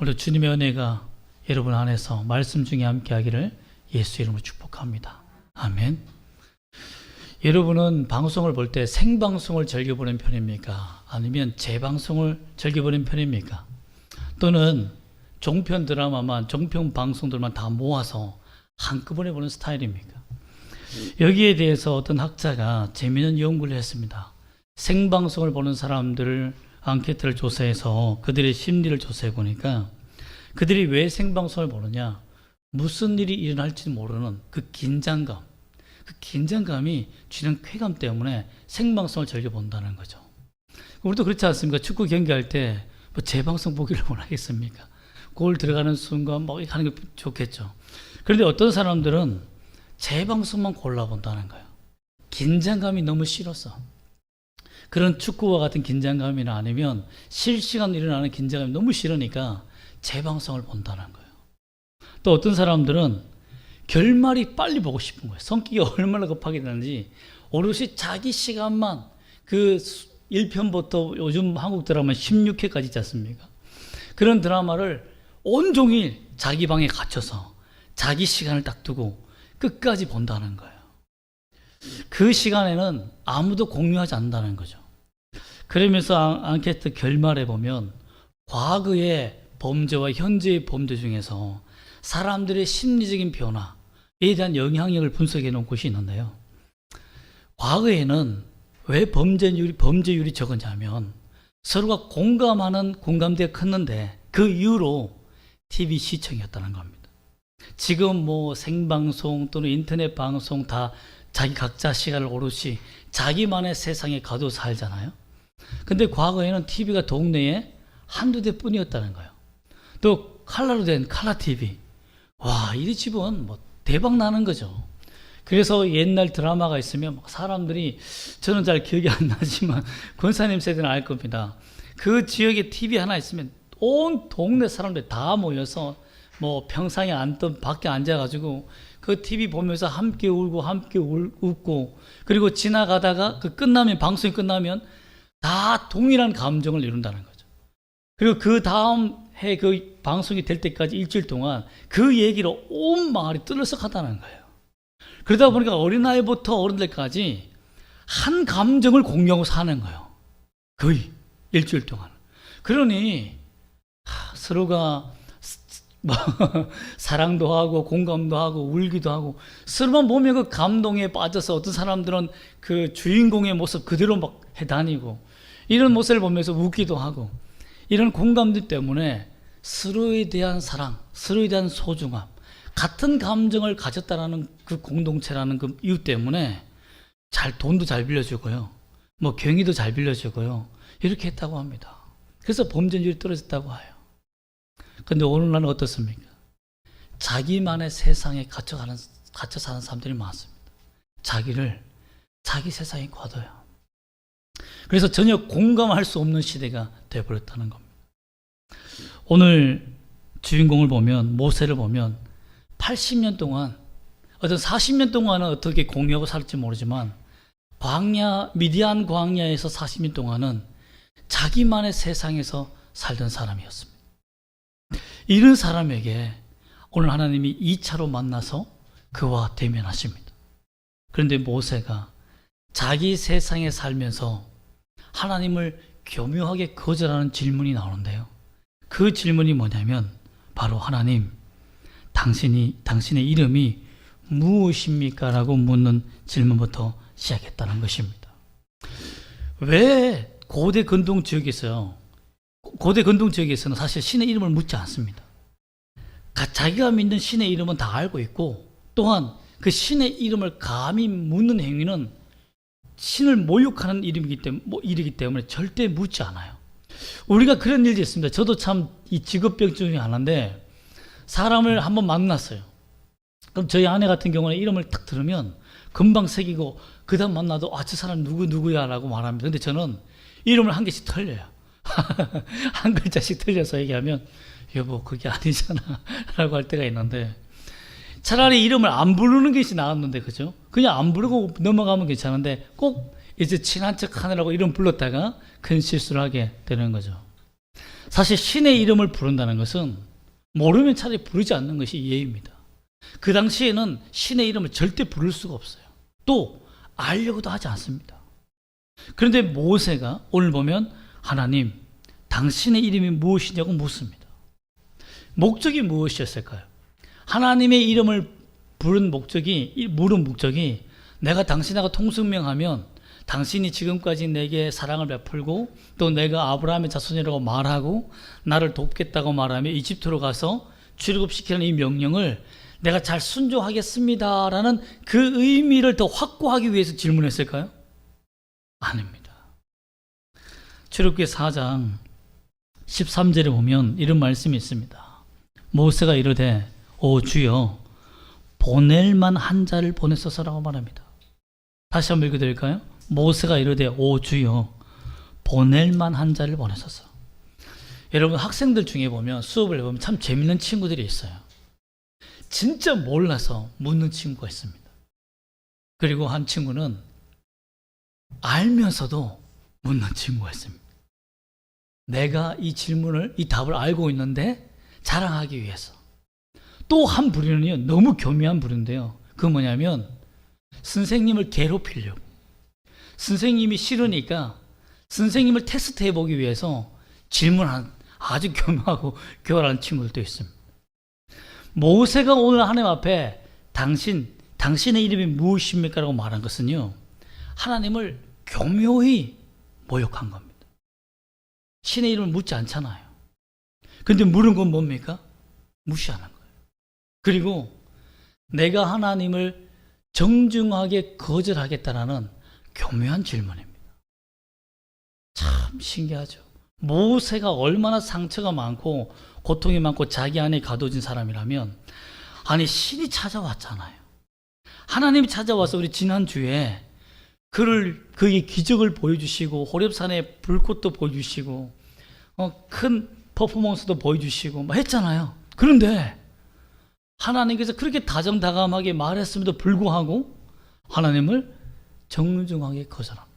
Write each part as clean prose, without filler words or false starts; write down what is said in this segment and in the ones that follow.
오늘 주님의 은혜가 여러분 안에서 말씀 중에 함께 하기를 예수 이름으로 축복합니다. 아멘. 여러분은 방송을 볼 때 생방송을 즐겨보는 편입니까? 아니면 재방송을 즐겨보는 편입니까? 또는 종편 드라마만, 종편 방송들만 다 모아서 한꺼번에 보는 스타일입니까? 여기에 대해서 어떤 학자가 재미있는 연구를 했습니다. 생방송을 보는 사람들을 앙케이트를 조사해서 그들의 심리를 조사해 보니까 그들이 왜 생방송을 보느냐, 무슨 일이 일어날지 모르는 그 긴장감이 주는 쾌감 때문에 생방송을 즐겨 본다는 거죠. 우리도 그렇지 않습니까? 축구 경기할 때 뭐 재방송 보기를 원하겠습니까? 골 들어가는 순간 뭐 이렇게 하는 게 좋겠죠. 그런데 어떤 사람들은 재방송만 골라본다는 거예요. 긴장감이 너무 싫어서. 그런 축구와 같은 긴장감이나 아니면 실시간으로 일어나는 긴장감이 너무 싫으니까 재방송을 본다는 거예요. 또 어떤 사람들은 결말이 빨리 보고 싶은 거예요. 성격이 얼마나 급하게 되는지 오롯이 자기 시간만, 그 1편부터 요즘 한국 드라마 16회까지 있지 않습니까? 그런 드라마를 온종일 자기 방에 갇혀서 자기 시간을 딱 두고 끝까지 본다는 거예요. 그 시간에는 아무도 공유하지 않는다는 거죠. 그러면서 앙케이트 결말에 보면 과거의 범죄와 현재의 범죄 중에서 사람들의 심리적인 변화에 대한 영향력을 분석해 놓은 곳이 있는데요. 과거에는 왜 범죄율이 적었냐면 서로가 공감하는 공감대가 컸는데 그 이유로 TV 시청이었다는 겁니다. 지금 뭐 생방송 또는 인터넷 방송 다 자기 각자 시간을 오롯이 자기만의 세상에 가둬 살잖아요. 근데 과거에는 TV가 동네에 한두 대 뿐이었다는 거예요. 또 칼라로 된 칼라 TV. 와, 이 집은 뭐 대박 나는 거죠. 그래서 옛날 드라마가 있으면 사람들이, 저는 잘 기억이 안 나지만 권사님 세대는 알 겁니다. 그 지역에 TV 하나 있으면 온 동네 사람들 다 모여서 뭐 평상에 앉던 밖에 앉아가지고 그 TV 보면서 함께 울고 함께 웃고, 그리고 지나가다가 방송이 끝나면 다 동일한 감정을 이룬다는 거죠. 그리고 그 다음 해 그 방송이 될 때까지 일주일 동안 그 얘기로 온 마을이 떠들썩하다는 거예요. 그러다 보니까 어린아이부터 어른들까지 한 감정을 공유하고 사는 거예요. 거의 일주일 동안. 그러니 서로가 뭐 사랑도 하고 공감도 하고 울기도 하고, 서로만 보면 그 감동에 빠져서 어떤 사람들은 그 주인공의 모습 그대로 막 해다니고, 이런 모습을 보면서 웃기도 하고, 이런 공감들 때문에 서로에 대한 사랑, 서로에 대한 소중함, 같은 감정을 가졌다라는 그 공동체라는 그 이유 때문에 돈도 잘 빌려주고요, 뭐 경위도 잘 빌려주고요, 이렇게 했다고 합니다. 그래서 범죄율이 떨어졌다고 해요. 근데 오늘날은 어떻습니까? 자기만의 세상에 갇혀 사는 사람들이 많습니다. 자기 세상에 가둬요. 그래서 전혀 공감할 수 없는 시대가 되어버렸다는 겁니다. 오늘 주인공을 보면, 모세를 보면 80년 동안, 어떤 40년 동안은 어떻게 공유하고 살지 모르지만 미디안 광야에서 40년 동안은 자기만의 세상에서 살던 사람이었습니다. 이런 사람에게 오늘 하나님이 2차로 만나서 그와 대면하십니다. 그런데 모세가 자기 세상에 살면서 하나님을 교묘하게 거절하는 질문이 나오는데요. 그 질문이 뭐냐면 바로 하나님, 당신의 이름이 무엇입니까? 라고 묻는 질문부터 시작했다는 것입니다. 왜 고대 근동 지역에서는 사실 신의 이름을 묻지 않습니다. 자기가 믿는 신의 이름은 다 알고 있고, 또한 그 신의 이름을 감히 묻는 행위는 신을 모욕하는 일이기 때문에 절대 묻지 않아요. 우리가 그런 일이 있습니다. 저도 참 이 직업병 중에 하나인데, 사람을 한번 만났어요. 그럼 저희 아내 같은 경우는 이름을 딱 들으면 금방 새기고, 그 다음 만나도 저 사람 누구야 라고 말합니다. 근데 저는 이름을 한 개씩 틀려요. 한 글자씩 틀려서 얘기하면 여보 그게 아니잖아 라고 할 때가 있는데, 차라리 이름을 안 부르는 것이 나았는데, 그죠? 그냥 안 부르고 넘어가면 괜찮은데 꼭 이제 친한 척 하느라고 이름 불렀다가 큰 실수를 하게 되는 거죠. 사실 신의 이름을 부른다는 것은 모르면 차라리 부르지 않는 것이 예의입니다. 그 당시에는 신의 이름을 절대 부를 수가 없어요. 또 알려고도 하지 않습니다. 그런데 모세가 오늘 보면 하나님, 당신의 이름이 무엇이냐고 묻습니다. 목적이 무엇이었을까요? 하나님의 이름을 물은 목적이 내가 당신하고 통성명하면 당신이 지금까지 내게 사랑을 베풀고 또 내가 아브라함의 자손이라고 말하고 나를 돕겠다고 말하며 이집트로 가서 출애굽시키는 이 명령을 내가 잘 순종하겠습니다라는 그 의미를 더 확고하기 위해서 질문했을까요? 아닙니다. 출애굽기 4장 13절에 보면 이런 말씀이 있습니다. 모세가 이르되 오 주여 보낼 만한 자를 보내소서라고 말합니다. 다시 한번 읽어드릴까요? 모세가 이르되 오 주여 보낼 만한 자를 보내소서. 여러분 학생들 중에 보면 수업을 해보면 참 재밌는 친구들이 있어요. 진짜 몰라서 묻는 친구가 있습니다. 그리고 한 친구는 알면서도 묻는 친구가 있습니다. 내가 이 질문을, 이 답을 알고 있는데 자랑하기 위해서. 또 한 부류는요, 너무 교묘한 부류인데요. 그거 뭐냐면 선생님을 괴롭히려고. 선생님이 싫으니까 선생님을 테스트해 보기 위해서 질문한 아주 교묘하고 교활한 친구들도 있습니다. 모세가 오늘 하나님 앞에 당신의 이름이 무엇입니까? 라고 말한 것은요, 하나님을 교묘히 모욕한 겁니다. 신의 이름을 묻지 않잖아요. 그런데 물은 건 뭡니까? 무시하는 거예요. 그리고 내가 하나님을 정중하게 거절하겠다라는 교묘한 질문입니다. 참 신기하죠. 모세가 얼마나 상처가 많고 고통이 많고 자기 안에 가둬진 사람이라면, 아니 신이 찾아왔잖아요. 하나님이 찾아와서 우리 지난주에 그의 기적을 보여주시고 호렙산에 불꽃도 보여주시고 큰 퍼포먼스도 보여주시고 막 했잖아요. 그런데 하나님께서 그렇게 다정다감하게 말했음에도 불구하고 하나님을 정중하게 거절합니다.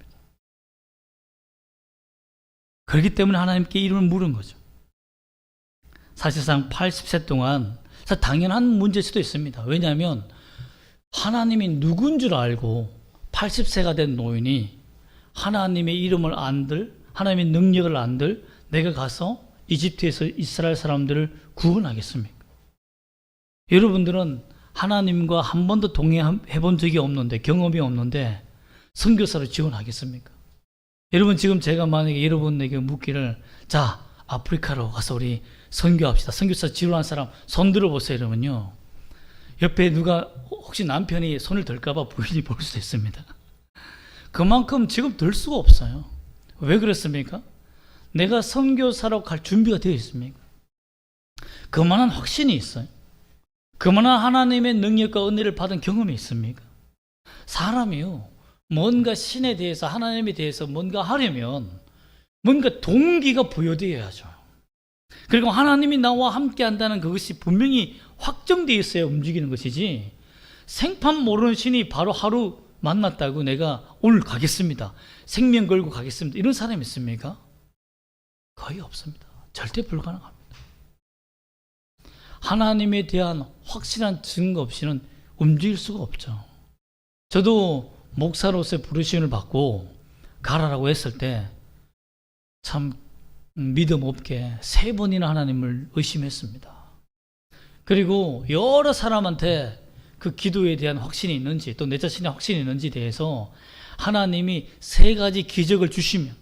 그렇기 때문에 하나님께 이름을 물은 거죠. 사실상 80세 동안 당연한 문제일 수도 있습니다. 왜냐하면 하나님이 누군 줄 알고 80세가 된 노인이 하나님의 이름을 안들, 하나님의 능력을 안들 내가 가서 이집트에서 이스라엘 사람들을 구원하겠습니까? 여러분들은 하나님과 한 번도 동행해 본 적이 없는데, 경험이 없는데 선교사로 지원하겠습니까? 여러분 지금 제가 만약에 여러분에게 묻기를, 자 아프리카로 가서 우리 선교합시다, 선교사 지원한 사람 손 들어보세요 이러면요, 옆에 누가 혹시 남편이 손을 들까봐 부인이 볼 수도 있습니다. 그만큼 지금 들 수가 없어요. 왜 그렇습니까? 내가 선교사로 갈 준비가 되어 있습니까? 그만한 확신이 있어요. 그만한 하나님의 능력과 은혜를 받은 경험이 있습니까? 사람이요, 뭔가 신에 대해서, 하나님에 대해서 뭔가 하려면 뭔가 동기가 부여되어야죠. 그리고 하나님이 나와 함께 한다는 그것이 분명히 확정되어 있어야 움직이는 것이지, 생판 모르는 신이 바로 하루 만났다고 내가 오늘 가겠습니다, 생명 걸고 가겠습니다, 이런 사람이 있습니까? 거의 없습니다. 절대 불가능합니다. 하나님에 대한 확실한 증거 없이는 움직일 수가 없죠. 저도 목사로서의 부르심을 받고 가라라고 했을 때 참 믿음 없게 3번이나 하나님을 의심했습니다. 그리고 여러 사람한테 그 기도에 대한 확신이 있는지, 또 내 자신의 확신이 있는지에 대해서 하나님이 3가지 기적을 주시면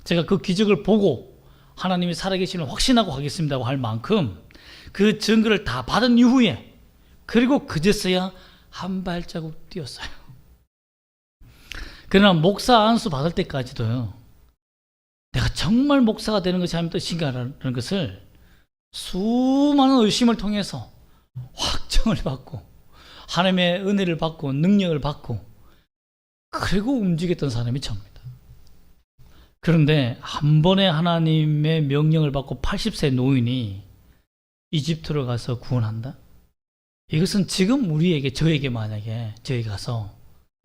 제가 그 기적을 보고 하나님이 살아계시는 확신하고 가겠습니다고 할 만큼 그 증거를 다 받은 이후에, 그리고 그제서야 한 발자국 뛰었어요. 그러나 목사 안수 받을 때까지도요, 내가 정말 목사가 되는 것이 하나님 뜻인가라는 것을 수많은 의심을 통해서 확정을 받고 하나님의 은혜를 받고 능력을 받고 그리고 움직였던 사람이 저입니다. 그런데 한 번에 하나님의 명령을 받고 80세 노인이 이집트로 가서 구원한다? 이것은 지금 우리에게, 저에게 만약에 저희 가서,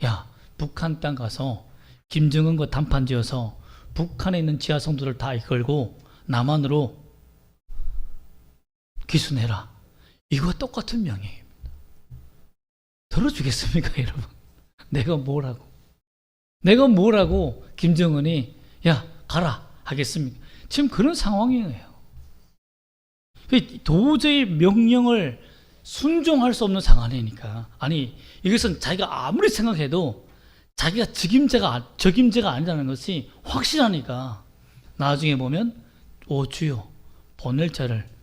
야 북한 땅 가서 김정은과 단판 지어서 북한에 있는 지하성도를 다 이끌고 남한으로 기수내라. 이거와 똑같은 명령입니다. 들어주겠습니까, 여러분? 내가 뭐라고 김정은이 야 가라 하겠습니까? 지금 그런 상황이에요. 도저히 명령을 순종할 수 없는 상황이니까. 아니, 이것은 자기가 아무리 생각해도 자기가 적임자가 아니라는 것이 확실하니까 나중에 보면 오 주여 보낼 자를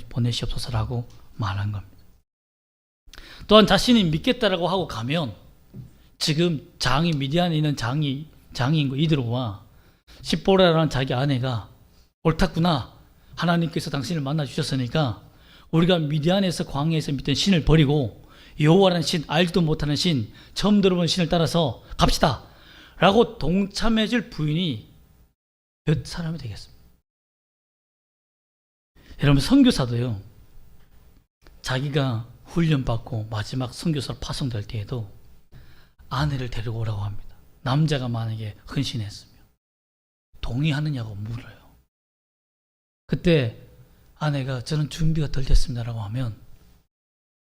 보내시옵소서라고 말한 겁니다. 또한 자신이 믿겠다라고 하고 가면 지금 미디안에 있는 장인과 이드로와 십보라라는 자기 아내가 옳았구나. 하나님께서 당신을 만나 주셨으니까 우리가 미디안에서 광야에서 믿던 신을 버리고 여호와라는 신, 알지도 못하는 신, 처음 들어본 신을 따라서 갑시다 라고 동참해 줄 부인이 몇 사람이 되겠습니까? 여러분, 선교사도요, 자기가 훈련받고 마지막 선교사로 파송될 때에도 아내를 데리고 오라고 합니다. 남자가 만약에 헌신했으면 동의하느냐고 물어요. 그때 아내가 저는 준비가 덜 됐습니다라고 하면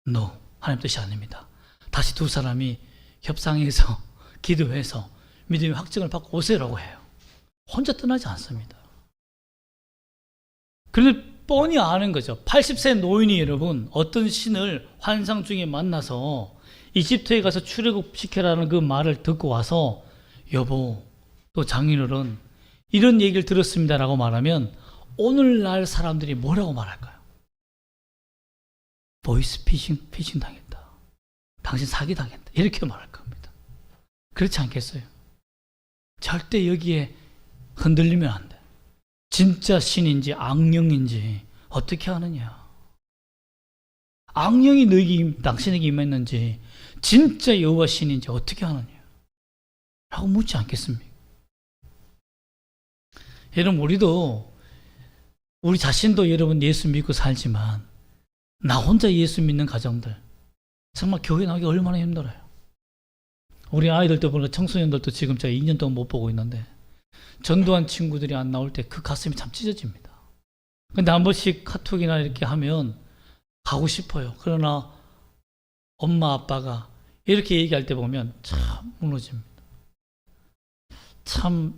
No, 하나님 뜻이 아닙니다. 다시 두 사람이 협상해서 기도해서 믿음의 확증을 받고 오세요라고 해요. 혼자 떠나지 않습니다. 그런데 뻔히 아는 거죠. 80세 노인이 여러분 어떤 신을 환상 중에 만나서 이집트에 가서 출애굽시켜라는 그 말을 듣고 와서 여보 또 장인어른 이런 얘기를 들었습니다라고 말하면 오늘날 사람들이 뭐라고 말할까요? 보이스 피싱 당했다. 당신 사기 당했다. 이렇게 말할 겁니다. 그렇지 않겠어요? 절대 여기에 흔들리면 안 돼. 진짜 신인지 악령인지 어떻게 아느냐? 악령이 당신에게 임했는지 진짜 여호와 신인지 어떻게 아느냐? 라고 묻지 않겠습니까? 여러분, 우리 자신도 여러분 예수 믿고 살지만 나 혼자 예수 믿는 가정들 정말 교회 나오기 얼마나 힘들어요. 우리 아이들도 보면 청소년들도 지금 제가 2년 동안 못 보고 있는데 전도한 친구들이 안 나올 때 그 가슴이 참 찢어집니다. 근데 한 번씩 카톡이나 이렇게 하면 가고 싶어요. 그러나 엄마 아빠가 이렇게 얘기할 때 보면 참 무너집니다. 참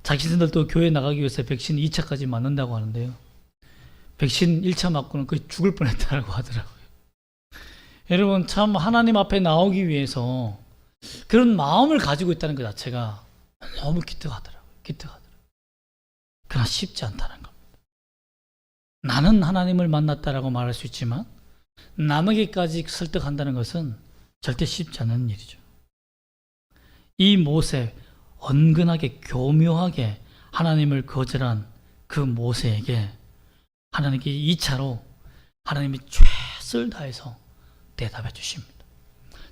자신들도 교회 나가기 위해서 백신 2차까지 맞는다고 하는데요. 백신 1차 맞고는 거의 죽을 뻔했다고 하더라고요. 여러분, 참 하나님 앞에 나오기 위해서 그런 마음을 가지고 있다는 것 자체가 너무 기특하더라고요. 그러나 쉽지 않다는 겁니다. 나는 하나님을 만났다라고 말할 수 있지만 남에게까지 설득한다는 것은 절대 쉽지 않은 일이죠. 이 모세, 은근하게 교묘하게 하나님을 거절한 그 모세에게 하나님께 2차로 하나님이 최선을 다해서 대답해 주십니다.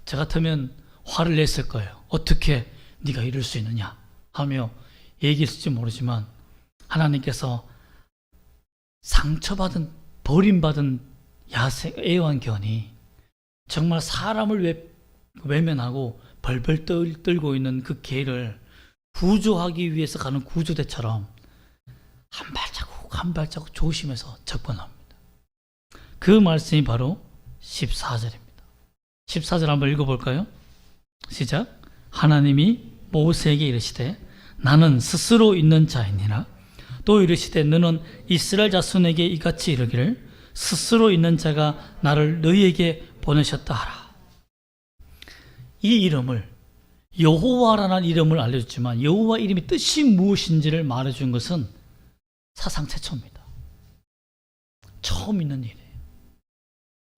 저 같으면 화를 냈을 거예요. 어떻게 네가 이럴 수 있느냐 하며 얘기했을지 모르지만 하나님께서 상처받은 버림받은 애완견이 정말 사람을 외면하고 벌벌 떨고 있는 그 개를 구조하기 위해서 가는 구조대처럼 한 발자국 조심해서 접근합니다. 그 말씀이 바로 14절입니다. 14절 한번 읽어볼까요? 시작. 하나님이 모세에게 이르시되 나는 스스로 있는 자이니라. 또 이르시되 너는 이스라엘 자손에게 이같이 이르기를 스스로 있는 자가 나를 너희에게 보내셨다 하라. 이 이름을 여호와라는 이름을 알려줬지만 여호와 이름의 뜻이 무엇인지를 말해준 것은 사상 최초입니다. 처음 있는 일이에요.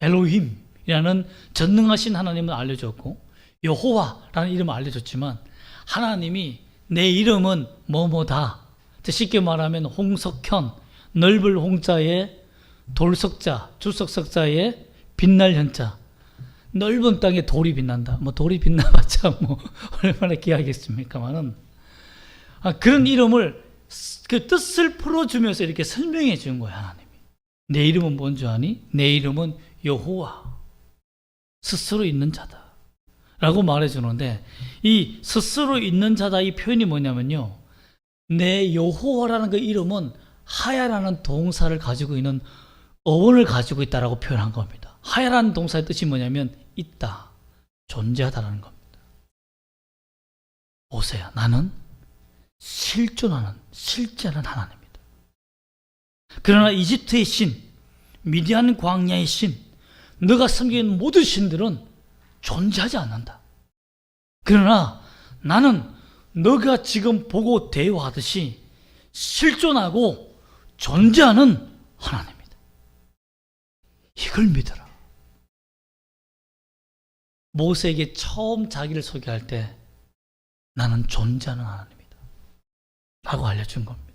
엘로힘이라는 전능하신 하나님을 알려줬고 여호와라는 이름을 알려줬지만 하나님이 내 이름은 뭐뭐다. 쉽게 말하면 홍석현, 넓을 홍자에 돌석자, 주석석자에 빛날 현자. 넓은 땅에 돌이 빛난다. 돌이 빛나봤자 얼마나 귀하겠습니까만은 그런 이름을 그 뜻을 풀어주면서 이렇게 설명해 준 거야, 하나님이. 내 이름은 뭔지 아니? 내 이름은 여호와, 스스로 있는 자다 라고 말해주는데 이 스스로 있는 자다 이 표현이 뭐냐면요, 내 여호와라는 그 이름은 하야라는 동사를 가지고 있는 어원을 가지고 있다라고 표현한 겁니다. 하야라는 동사의 뜻이 뭐냐면 있다, 존재하다라는 겁니다. 모세야, 나는 실존하는, 실제하는 하나님이다. 그러나 이집트의 신, 미디안 광야의 신, 너가 섬기는 모든 신들은 존재하지 않는다. 그러나 나는 너가 지금 보고 대화하듯이 실존하고 존재하는 하나님이다. 이걸 믿어라. 모세에게 처음 자기를 소개할 때 나는 존재하는 하나님이다 라고 알려준 겁니다.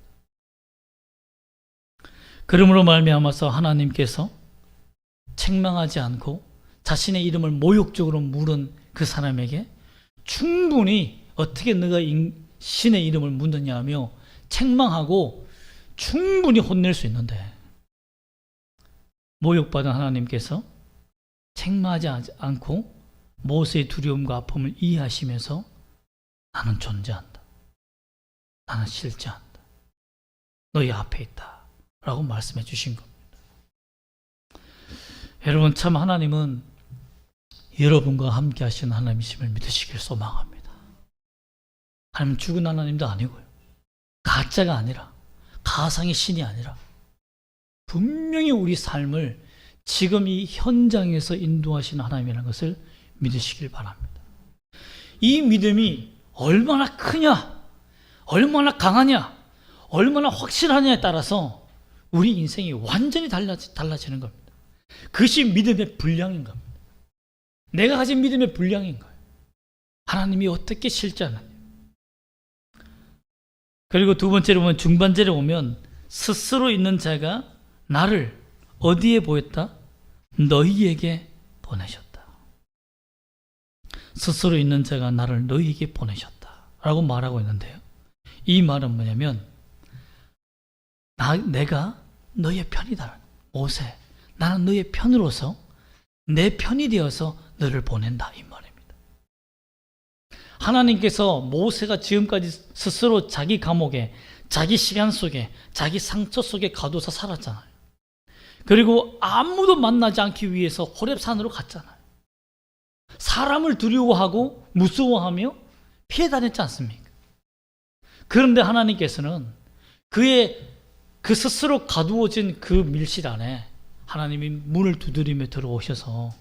그러므로 말미암아서 하나님께서 책망하지 않고 자신의 이름을 모욕적으로 물은 그 사람에게 충분히 어떻게 너가 신의 이름을 묻느냐 하며 책망하고 충분히 혼낼 수 있는데, 모욕받은 하나님께서 책망하지 않고 모세의 두려움과 아픔을 이해하시면서 나는 존재한다, 나는 실제한다, 너희 앞에 있다 라고 말씀해 주신 겁니다. 여러분, 참 하나님은 여러분과 함께 하시는 하나님이심을 믿으시길 소망합니다. 하나님은 죽은 하나님도 아니고요, 가짜가 아니라, 가상의 신이 아니라 분명히 우리 삶을 지금 이 현장에서 인도하시는 하나님이라는 것을 믿으시길 바랍니다. 이 믿음이 얼마나 크냐, 얼마나 강하냐, 얼마나 확실하냐에 따라서 우리 인생이 완전히 달라지는 겁니다. 그것이 믿음의 분량인 겁니다. 내가 가진 믿음의 분량인 거예요. 하나님이 어떻게 실제하느냐. 그리고 두 번째로 보면, 중반절에 오면 스스로 있는 자가 나를 어디에 보였다? 너희에게 보내셨다. 스스로 있는 자가 나를 너희에게 보내셨다 라고 말하고 있는데요, 이 말은 뭐냐면 내가 너의 편이다. 모세, 나는 너의 편으로서 내 편이 되어서 너를 보낸다, 이 말입니다. 하나님께서 모세가 지금까지 스스로 자기 감옥에, 자기 시간 속에, 자기 상처 속에 가둬서 살았잖아요. 그리고 아무도 만나지 않기 위해서 호렙산으로 갔잖아요. 사람을 두려워하고 무서워하며 피해 다녔지 않습니까? 그런데 하나님께서는 그의 그 스스로 가두어진 그 밀실 안에 하나님이 문을 두드리며 들어오셔서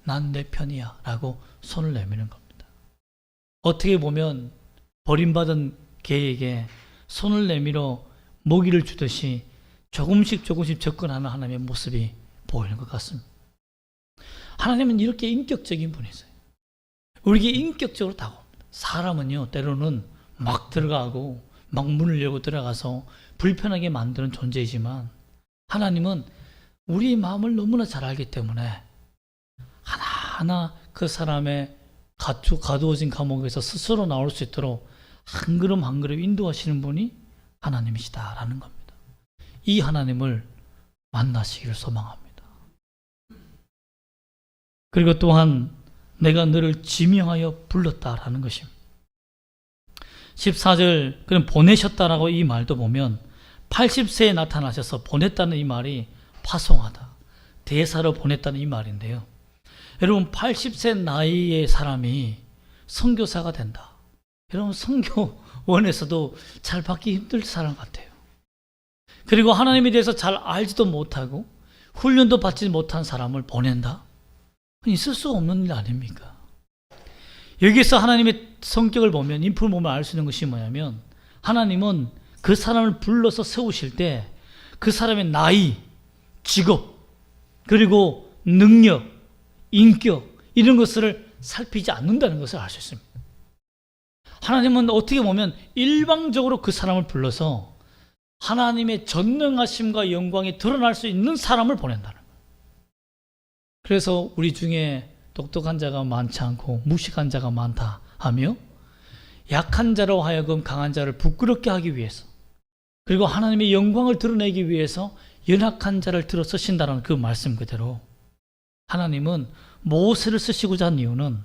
난 내 편이야 라고 손을 내미는 겁니다. 어떻게 보면 버림받은 개에게 손을 내밀어 먹이를 주듯이 조금씩 접근하는 하나님의 모습이 보이는 것 같습니다. 하나님은 이렇게 인격적인 분이세요. 우리에게 인격적으로 다가옵니다. 사람은요, 때로는 막 들어가고 막 문을 열고 들어가서 불편하게 만드는 존재이지만, 하나님은 우리의 마음을 너무나 잘 알기 때문에 하나하나 그 사람의 가두어진 감옥에서 스스로 나올 수 있도록 한 걸음 한 걸음 인도하시는 분이 하나님이시다라는 겁니다. 이 하나님을 만나시기를 소망합니다. 그리고 또한 내가 너를 지명하여 불렀다라는 것입니다. 14절, 그럼 보내셨다라고 이 말도 보면 80세에 나타나셔서 보냈다는 이 말이 파송하다, 대사로 보냈다는 이 말인데요. 여러분, 80세 나이의 사람이 선교사가 된다. 여러분, 선교원에서도 잘 받기 힘들 사람 같아요. 그리고 하나님에 대해서 잘 알지도 못하고 훈련도 받지 못한 사람을 보낸다? 있을 수 없는 일 아닙니까? 여기서 하나님의 성격을 보면, 인품을 보면 알 수 있는 것이 뭐냐면, 하나님은 그 사람을 불러서 세우실 때 그 사람의 나이, 직업, 그리고 능력, 인격, 이런 것을 살피지 않는다는 것을 알 수 있습니다. 하나님은 어떻게 보면 일방적으로 그 사람을 불러서 하나님의 전능하심과 영광이 드러날 수 있는 사람을 보낸다는 거예요. 그래서 우리 중에 똑똑한 자가 많지 않고 무식한 자가 많다 하며, 약한 자로 하여금 강한 자를 부끄럽게 하기 위해서, 그리고 하나님의 영광을 드러내기 위해서 연약한 자를 들어 쓰신다는 그 말씀 그대로, 하나님은 모세를 쓰시고자 한 이유는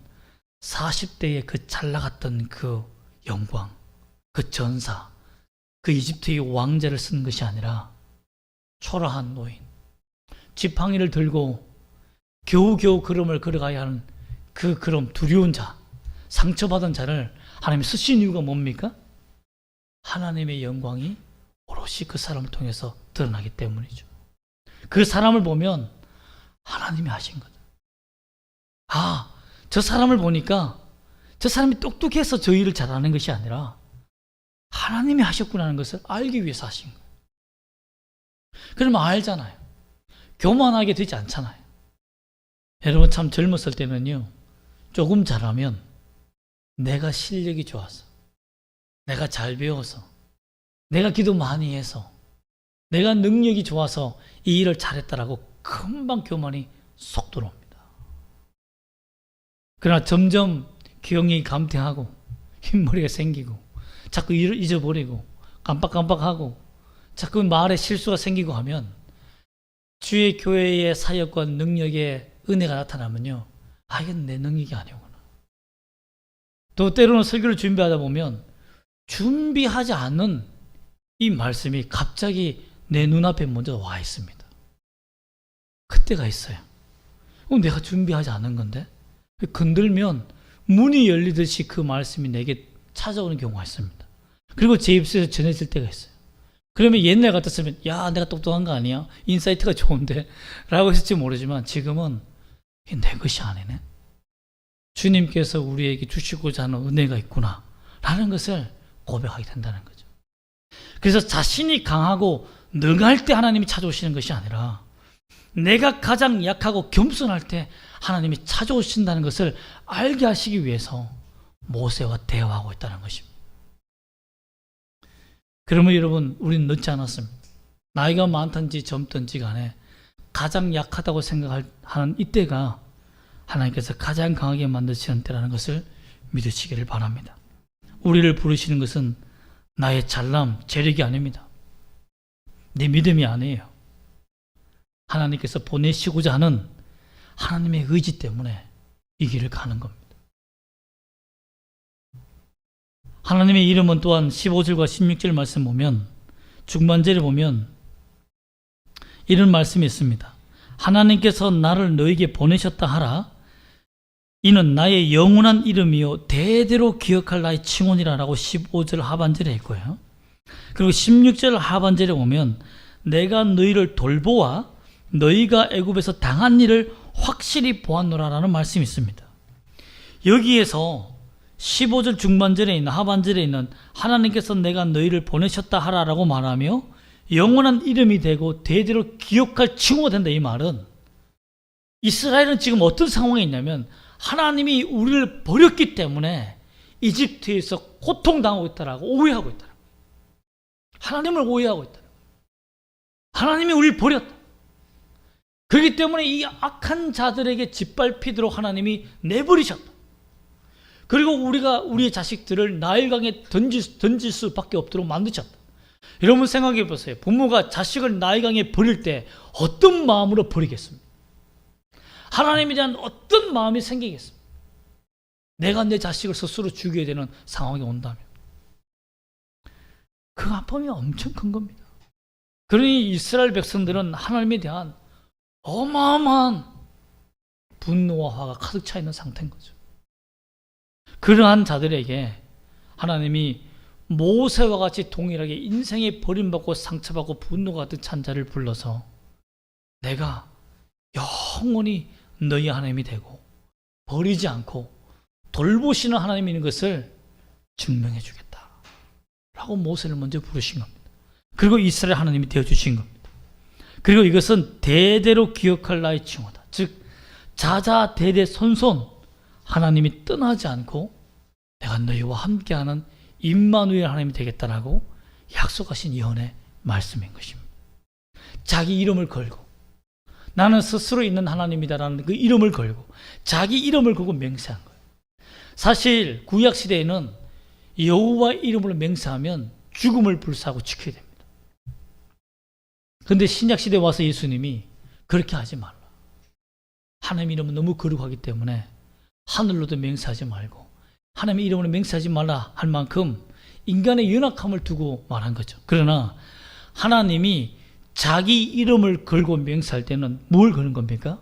40대에 그 잘 나갔던 그 영광, 그 전사, 그 이집트의 왕자를 쓴 것이 아니라 초라한 노인, 지팡이를 들고 겨우겨우 걸음을 걸어가야 하는 그 그럼 두려운 자, 상처받은 자를 하나님이 쓰신 이유가 뭡니까? 하나님의 영광이 오롯이 그 사람을 통해서 드러나기 때문이죠. 그 사람을 보면 하나님이 하신 거죠. 아, 저 사람을 보니까 저 사람이 똑똑해서 저 일을 잘하는 것이 아니라 하나님이 하셨구나 하는 것을 알기 위해서 하신 거예요. 그러면 알잖아요. 교만하게 되지 않잖아요. 여러분 참 젊었을 때는요, 조금 잘하면 내가 실력이 좋아서, 내가 잘 배워서, 내가 기도 많이 해서, 내가 능력이 좋아서 이 일을 잘했다라고 금방 교만이 쏙 들어옵니다. 그러나 점점 기억력이 감퇴하고 흰머리가 생기고 자꾸 일을 잊어버리고 깜빡깜빡하고 자꾸 말에 실수가 생기고 하면 주의 교회의 사역과 능력에 은혜가 나타나면요, 아, 이건 내 능력이 아니구나. 또 때로는 설교를 준비하다 보면 준비하지 않은 이 말씀이 갑자기 내 눈앞에 먼저 와 있습니다. 그때가 있어요. 내가 준비하지 않은 건데 건들면 문이 열리듯이 그 말씀이 내게 찾아오는 경우가 있습니다. 그리고 제 입술에서 전해질 때가 있어요. 그러면 옛날 같았으면 야, 내가 똑똑한 거 아니야? 인사이트가 좋은데? 라고 했을지 모르지만 지금은 이게 내 것이 아니네. 주님께서 우리에게 주시고자 하는 은혜가 있구나 라는 것을 고백하게 된다는 거죠. 그래서 자신이 강하고 능할 때 하나님이 찾아오시는 것이 아니라 내가 가장 약하고 겸손할 때 하나님이 찾아오신다는 것을 알게 하시기 위해서 모세와 대화하고 있다는 것입니다. 그러면 여러분, 우리는 늦지 않았습니다. 나이가 많든지 젊든지 간에 가장 약하다고 생각하는 이때가 하나님께서 가장 강하게 만드시는 때라는 것을 믿으시기를 바랍니다. 우리를 부르시는 것은 나의 잘남, 재력이 아닙니다. 내 믿음이 아니에요. 하나님께서 보내시고자 하는 하나님의 의지 때문에 이 길을 가는 겁니다. 하나님의 이름은 또한 15절과 16절 말씀 보면, 중반절에 보면 이런 말씀이 있습니다. 하나님께서 나를 너에게 보내셨다 하라. 이는 나의 영원한 이름이요 대대로 기억할 나의 칭언이라 라고 15절 하반절에 있고요. 그리고 16절 하반절에 보면 내가 너희를 돌보아 너희가 애굽에서 당한 일을 확실히 보았노라 라는 말씀이 있습니다. 여기에서 15절 중반절에 있는 하반절에 있는 하나님께서 내가 너희를 보내셨다 하라라고 말하며 영원한 이름이 되고 대대로 기억할 칭호가 된다, 이 말은 이스라엘은 지금 어떤 상황에 있냐면 하나님이 우리를 버렸기 때문에 이집트에서 고통당하고 있다라고 오해하고 있다. 하나님을 오해하고 있다. 하나님이 우리를 버렸다. 그렇기 때문에 이 악한 자들에게 짓밟히도록 하나님이 내버리셨다. 그리고 우리가 우리의 자식들을 나일강에 던질 수밖에 없도록 만드셨다. 여러분 생각해 보세요. 부모가 자식을 나일강에 버릴 때 어떤 마음으로 버리겠습니까? 하나님에 대한 어떤 마음이 생기겠습니까? 내가 내 자식을 스스로 죽여야 되는 상황이 온다면 그 아픔이 엄청 큰 겁니다. 그러니 이스라엘 백성들은 하나님에 대한 어마어마한 분노와 화가 가득 차 있는 상태인 거죠. 그러한 자들에게 하나님이 모세와 같이 동일하게 인생에 버림받고 상처받고 분노가 가득 찬 자를 불러서 내가 영원히 너희 하나님이 되고 버리지 않고 돌보시는 하나님인 것을 증명해 주겠다 라고 모세를 먼저 부르신 겁니다. 그리고 이스라엘 하나님이 되어주신 겁니다. 그리고 이것은 대대로 기억할 나의 칭호다. 즉 자자대대손손 하나님이 떠나지 않고 내가 너희와 함께하는 임마누엘 하나님이 되겠다라고 약속하신 예언의 말씀인 것입니다. 자기 이름을 걸고 나는 스스로 있는 하나님이다라는 그 이름을 걸고 자기 이름을 걸고 맹세한 거예요. 사실 구약 시대에는 여호와 이름으로 맹세하면 죽음을 불사하고 지켜야 됩니다. 그런데 신약 시대에 와서 예수님이 그렇게 하지 말라. 하나님 이름은 너무 거룩하기 때문에 하늘로도 맹세하지 말고 하나님의 이름으로 맹세하지 말라 할 만큼 인간의 연약함을 두고 말한 거죠. 그러나 하나님이 자기 이름을 걸고 맹세할 때는 뭘 거는 겁니까?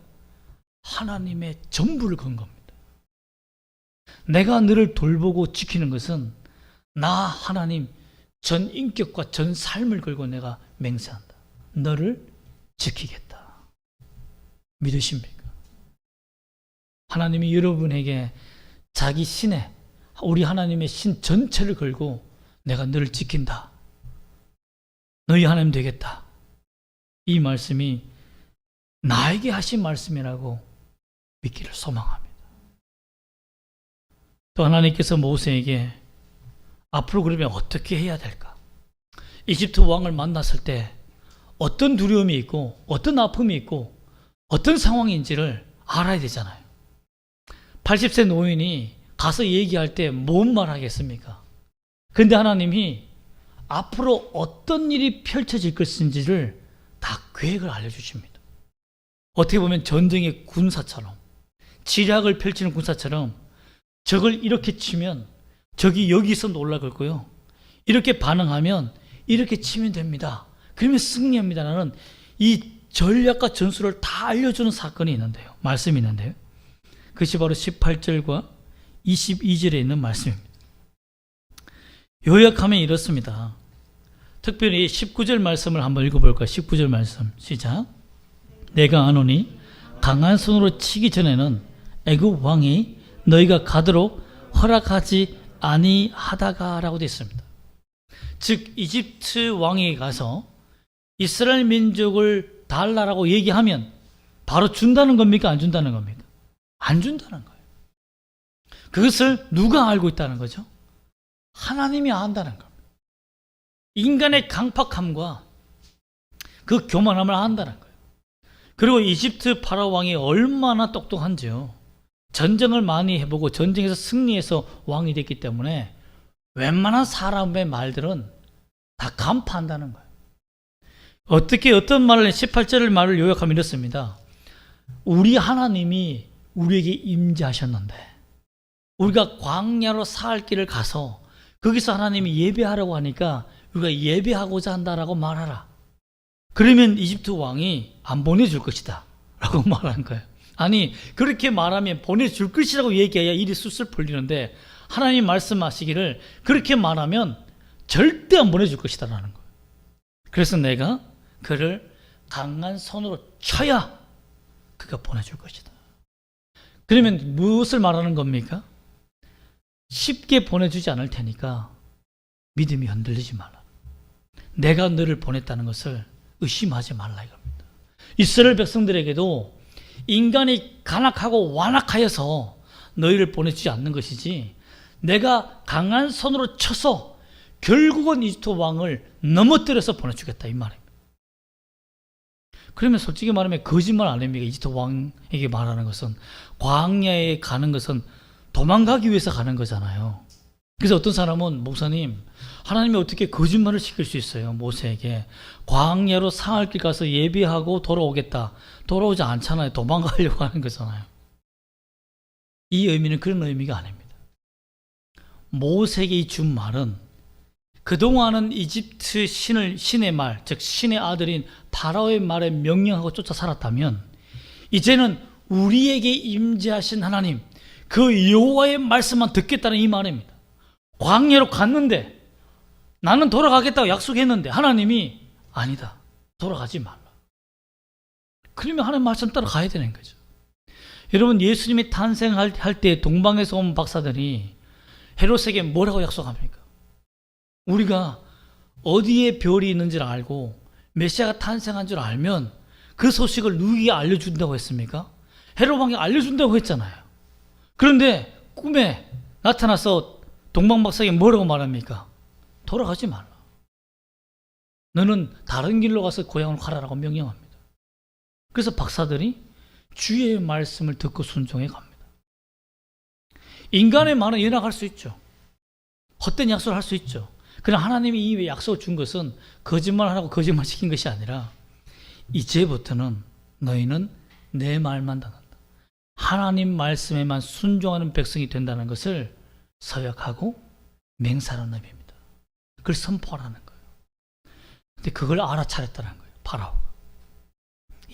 하나님의 전부를 건 겁니다. 내가 너를 돌보고 지키는 것은 나 하나님 전 인격과 전 삶을 걸고 내가 맹세한다. 너를 지키겠다. 믿으십니까? 하나님이 여러분에게 자기 신의, 우리 하나님의 신 전체를 걸고 내가 너를 지킨다. 너희 하나님 되겠다. 이 말씀이 나에게 하신 말씀이라고 믿기를 소망합니다. 또 하나님께서 모세에게 앞으로 그러면 어떻게 해야 될까? 이집트 왕을 만났을 때 어떤 두려움이 있고 어떤 아픔이 있고 어떤 상황인지를 알아야 되잖아요. 80세 노인이 가서 얘기할 때 뭔 말 하겠습니까? 근데 하나님이 앞으로 어떤 일이 펼쳐질 것인지를 다 계획을 알려주십니다. 어떻게 보면 전쟁의 군사처럼, 지략을 펼치는 군사처럼 적을 이렇게 치면 적이 여기서 올라갈 거요. 이렇게 반응하면 이렇게 치면 됩니다. 그러면 승리합니다. 라는 이 전략과 전술을 다 알려주는 사건이 있는데요. 말씀이 있는데요. 그것이 바로 18절과 22절에 있는 말씀입니다. 요약하면 이렇습니다. 특별히 19절 말씀을 한번 읽어볼까요? 19절 말씀 시작. 내가 아노니 강한 손으로 치기 전에는 애굽 왕이 너희가 가도록 허락하지 아니하다가 라고 되어 있습니다. 즉 이집트 왕에게 가서 이스라엘 민족을 달라라고 얘기하면 바로 준다는 겁니까? 안 준다는 겁니까? 안 준다는 거예요. 그것을 누가 알고 있다는 거죠? 하나님이 안다는 겁니다. 인간의 강팍함과 그 교만함을 안다는 거예요. 그리고 이집트 파라오 왕이 얼마나 똑똑한지요. 전쟁을 많이 해보고 전쟁에서 승리해서 왕이 됐기 때문에 웬만한 사람의 말들은 다 간파한다는 거예요. 어떻게 어떤 말을 18절의 말을 요약하면 이렇습니다. 우리 하나님이 우리에게 임재하셨는데 우리가 광야로 사흘 길을 가서 거기서 하나님이 예배하라고 하니까 우리가 예배하고자 한다라고 말하라. 그러면 이집트 왕이 안 보내줄 것이다 라고 말한 거예요. 아니 그렇게 말하면 보내줄 것이라고 얘기해야 일이 술술 풀리는데 하나님 말씀하시기를 그렇게 말하면 절대 안 보내줄 것이다 라는 거예요. 그래서 내가 그를 강한 손으로 쳐야 그가 보내줄 것이다. 그러면 무엇을 말하는 겁니까? 쉽게 보내주지 않을 테니까 믿음이 흔들리지 말라. 내가 너를 보냈다는 것을 의심하지 말라 이겁니다. 이스라엘 백성들에게도 인간이 간악하고 완악하여서 너희를 보내주지 않는 것이지 내가 강한 손으로 쳐서 결국은 이집트 왕을 넘어뜨려서 보내주겠다 이 말입니다. 그러면 솔직히 말하면 거짓말 아닙니까? 이집트 왕에게 말하는 것은 광야에 가는 것은 도망가기 위해서 가는 거잖아요. 그래서 어떤 사람은 목사님 하나님이 어떻게 거짓말을 시킬 수 있어요? 모세에게 광야로 사흘길 가서 예비하고 돌아오겠다. 돌아오지 않잖아요. 도망가려고 하는 거잖아요. 이 의미는 그런 의미가 아닙니다. 모세에게 준 말은 그동안은 이집트 신의 말, 즉 신의 아들인 파라오의 말에 명령하고 쫓아 살았다면 이제는 우리에게 임재하신 하나님 그 여호와의 말씀만 듣겠다는 이 말입니다. 광야로 갔는데 나는 돌아가겠다고 약속했는데 하나님이 아니다. 돌아가지 말라. 그러면 하나님 말씀 따라 가야 되는 거죠. 여러분 예수님이 탄생할 때 동방에서 온 박사들이 헤롯에게 뭐라고 약속합니까? 우리가 어디에 별이 있는지를 알고 메시아가 탄생한 줄 알면 그 소식을 누구에게 알려준다고 했습니까? 헤롯 왕이 알려준다고 했잖아요. 그런데 꿈에 나타나서 동방 박사에게 뭐라고 말합니까? 돌아가지 말라. 너는 다른 길로 가서 고향으로 가라라고 명령합니다. 그래서 박사들이 주의 말씀을 듣고 순종해 갑니다. 인간의 말은 연약할 수 있죠. 헛된 약속을 할 수 있죠. 그러나 하나님이 이 약속을 준 것은 거짓말하라고 거짓말 시킨 것이 아니라 이제부터는 너희는 내 말만 듣는다. 하나님 말씀에만 순종하는 백성이 된다는 것을 서약하고 맹세하는 의미입니다. 그걸 선포하라는 거예요. 근데 그걸 알아차렸다는 거예요. 파라오가.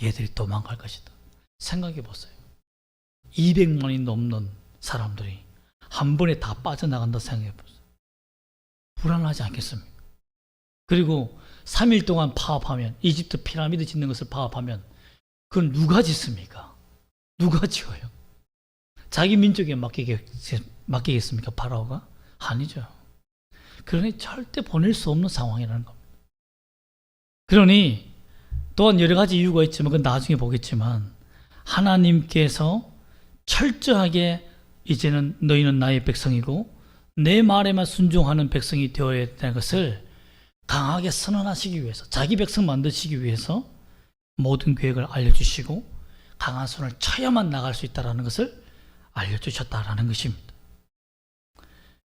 얘들이 도망갈 것이다. 생각해 보세요. 200만이 넘는 사람들이 한 번에 다 빠져나간다 생각해 보세요. 불안하지 않겠습니까? 그리고 3일 동안 파업하면, 이집트 피라미드 짓는 것을 파업하면 그건 누가 짓습니까? 누가 지어요? 자기 민족에 맡기겠습니까? 파라오가? 아니죠. 그러니 절대 보낼 수 없는 상황이라는 겁니다. 그러니 또한 여러 가지 이유가 있지만 그건 나중에 보겠지만 하나님께서 철저하게 이제는 너희는 나의 백성이고 내 말에만 순종하는 백성이 되어야 되는 것을 강하게 선언하시기 위해서, 자기 백성 만드시기 위해서 모든 계획을 알려주시고 강한 손을 쳐야만 나갈 수 있다는 것을 알려주셨다라는 것입니다.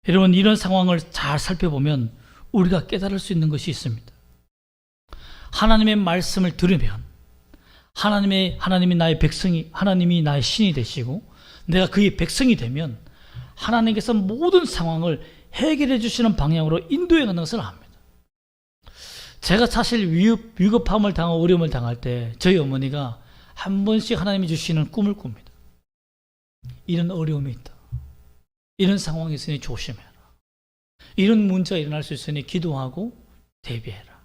여러분, 이런 상황을 잘 살펴보면 우리가 깨달을 수 있는 것이 있습니다. 하나님의 말씀을 들으면 하나님이 나의 백성이, 하나님이 나의 신이 되시고 내가 그의 백성이 되면 하나님께서 모든 상황을 해결해 주시는 방향으로 인도해 가는 것을 압니다. 제가 사실 위급함을 당하고 어려움을 당할 때 저희 어머니가 한 번씩 하나님이 주시는 꿈을 꿉니다. 이런 어려움이 있다. 이런 상황이 있으니 조심해라. 이런 문제가 일어날 수 있으니 기도하고 대비해라.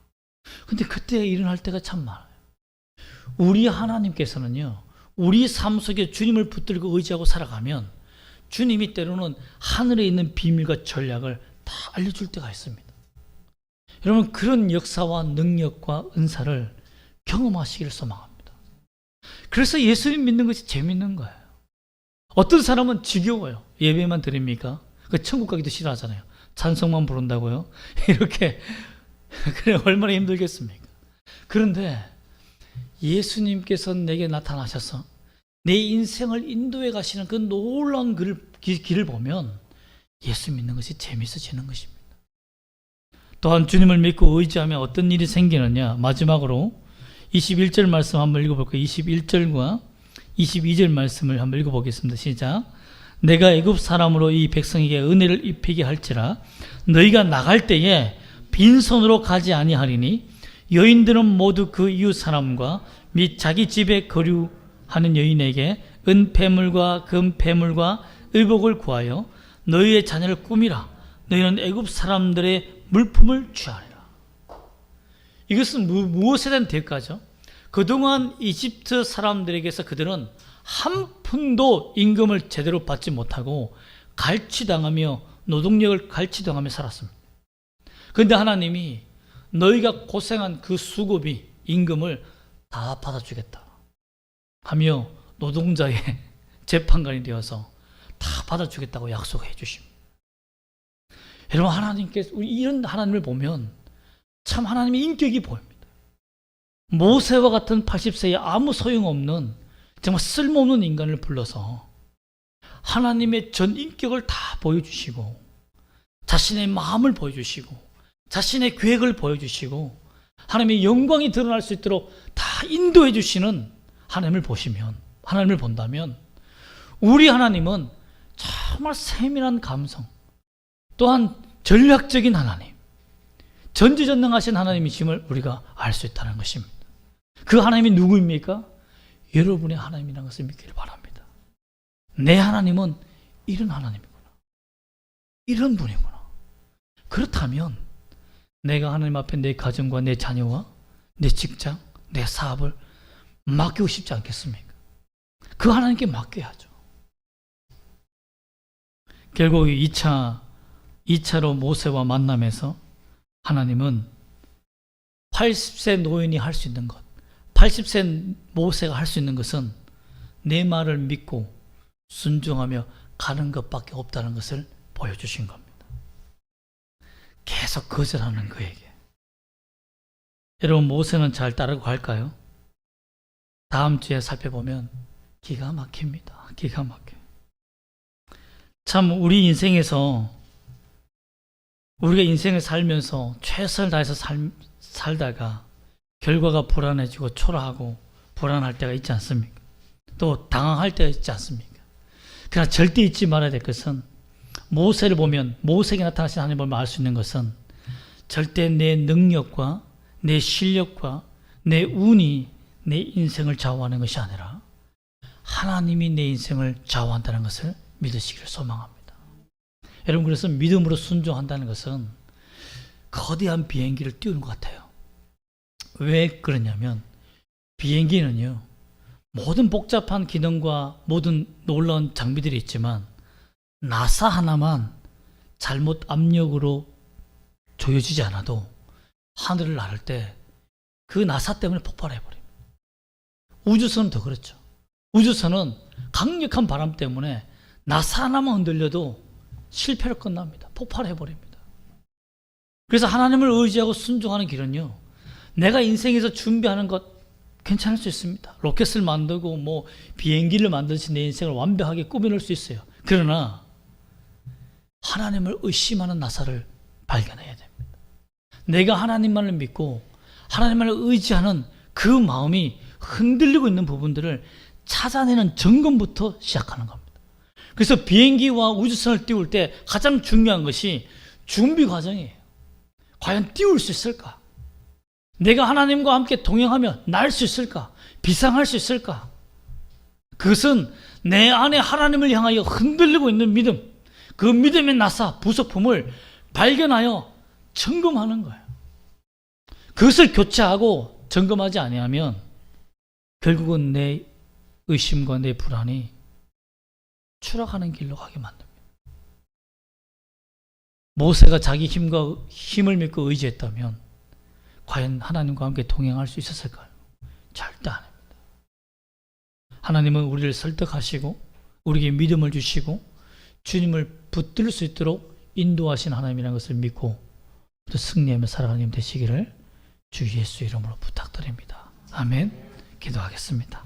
근데 그때 일어날 때가 참 많아요. 우리 하나님께서는요, 우리 삶 속에 주님을 붙들고 의지하고 살아가면 주님이 때로는 하늘에 있는 비밀과 전략을 다 알려줄 때가 있습니다. 여러분, 그런 역사와 능력과 은사를 경험하시기를 소망합니다. 그래서 예수님 믿는 것이 재밌는 거예요. 어떤 사람은 지겨워요. 예배만 드립니까? 그 천국 가기도 싫어하잖아요. 찬송만 부른다고요? 이렇게. 그래, 얼마나 힘들겠습니까? 그런데 예수님께서 내게 나타나셔서 내 인생을 인도해 가시는 그 놀라운 길을 보면 예수 믿는 것이 재밌어지는 것입니다. 또한 주님을 믿고 의지하면 어떤 일이 생기느냐. 마지막으로 21절 말씀 한번 읽어볼까요? 21절과 22절 말씀을 한번 읽어보겠습니다. 시작. 내가 애굽 사람으로 이 백성에게 은혜를 입히게 할지라 너희가 나갈 때에 빈손으로 가지 아니하리니 여인들은 모두 그 이웃 사람과 및 자기 집에 거류하는 여인에게 은폐물과 금폐물과 의복을 구하여 너희의 자녀를 꾸미라. 너희는 애굽 사람들의 물품을 취하리라. 이것은 무엇에 대한 대가죠? 그동안 이집트 사람들에게서 그들은 한 푼도 임금을 제대로 받지 못하고 갈취당하며 노동력을 갈취당하며 살았습니다. 그런데 하나님이 너희가 고생한 그 수고비, 임금을 다 받아주겠다 하며 노동자의 재판관이 되어서 다 받아주겠다고 약속해 주십니다. 여러분, 하나님께서 이런 하나님을 보면 참 하나님의 인격이 보입니다. 모세와 같은 80세에 아무 소용없는 정말 쓸모없는 인간을 불러서 하나님의 전 인격을 다 보여주시고 자신의 마음을 보여주시고 자신의 계획을 보여주시고 하나님의 영광이 드러날 수 있도록 다 인도해 주시는 하나님을 보시면, 하나님을 본다면 우리 하나님은 정말 세밀한 감성, 또한 전략적인 하나님, 전지전능하신 하나님이심을 우리가 알 수 있다는 것입니다. 그 하나님이 누구입니까? 여러분의 하나님이라는 것을 믿기를 바랍니다. 내 하나님은 이런 하나님이구나, 이런 분이구나. 그렇다면 내가 하나님 앞에 내 가정과 내 자녀와 내 직장, 내 사업을 맡기고 싶지 않겠습니까? 그 하나님께 맡겨야죠. 결국 2차로 모세와 만남에서 하나님은 80세 노인이 할 수 있는 것, 80세 모세가 할 수 있는 것은 내 말을 믿고 순종하며 가는 것밖에 없다는 것을 보여주신 겁니다. 계속 거절하는 그에게. 여러분, 모세는 잘 따르고 갈까요? 다음 주에 살펴보면 기가 막힙니다. 기가 막혀요. 참 우리 인생에서 우리가 인생을 살면서 최선을 다해서 살다가 결과가 불안해지고 초라하고 불안할 때가 있지 않습니까? 또 당황할 때가 있지 않습니까? 그러나 절대 잊지 말아야 될 것은, 모세를 보면, 모세에게 나타나신 하나님을 보면 알 수 있는 것은 절대 내 능력과 내 실력과 내 운이 내 인생을 좌우하는 것이 아니라 하나님이 내 인생을 좌우한다는 것을 믿으시기를 소망합니다. 여러분, 그래서 믿음으로 순종한다는 것은 거대한 비행기를 띄우는 것 같아요. 왜 그러냐면 비행기는요, 모든 복잡한 기능과 모든 놀라운 장비들이 있지만 나사 하나만 잘못 압력으로 조여지지 않아도 하늘을 나를 때 그 나사 때문에 폭발해버립니다. 우주선은 더 그렇죠. 우주선은 강력한 바람 때문에 나사 하나만 흔들려도 실패로 끝납니다. 폭발해버립니다. 그래서 하나님을 의지하고 순종하는 길은요, 내가 인생에서 준비하는 것 괜찮을 수 있습니다. 로켓을 만들고 뭐 비행기를 만들듯이 내 인생을 완벽하게 꾸며낼 수 있어요. 그러나 하나님을 의심하는 나사를 발견해야 됩니다. 내가 하나님만을 믿고 하나님만을 의지하는 그 마음이 흔들리고 있는 부분들을 찾아내는 점검부터 시작하는 겁니다. 그래서 비행기와 우주선을 띄울 때 가장 중요한 것이 준비 과정이에요. 과연 띄울 수 있을까? 내가 하나님과 함께 동행하며 날 수 있을까? 비상할 수 있을까? 그것은 내 안에 하나님을 향하여 흔들리고 있는 믿음, 그 믿음의 나사, 부속품을 발견하여 점검하는 거예요. 그것을 교체하고 점검하지 아니하면 결국은 내 의심과 내 불안이 추락하는 길로 가게 만듭니다. 모세가 자기 힘을 믿고 의지했다면 과연 하나님과 함께 동행할 수 있었을까요? 절대 아닙니다. 하나님은 우리를 설득하시고 우리에게 믿음을 주시고 주님을 붙들 수 있도록 인도하신 하나님이라는 것을 믿고 또 승리하며 살아가는 님 되시기를 주 예수 이름으로 부탁드립니다. 아멘. 기도하겠습니다.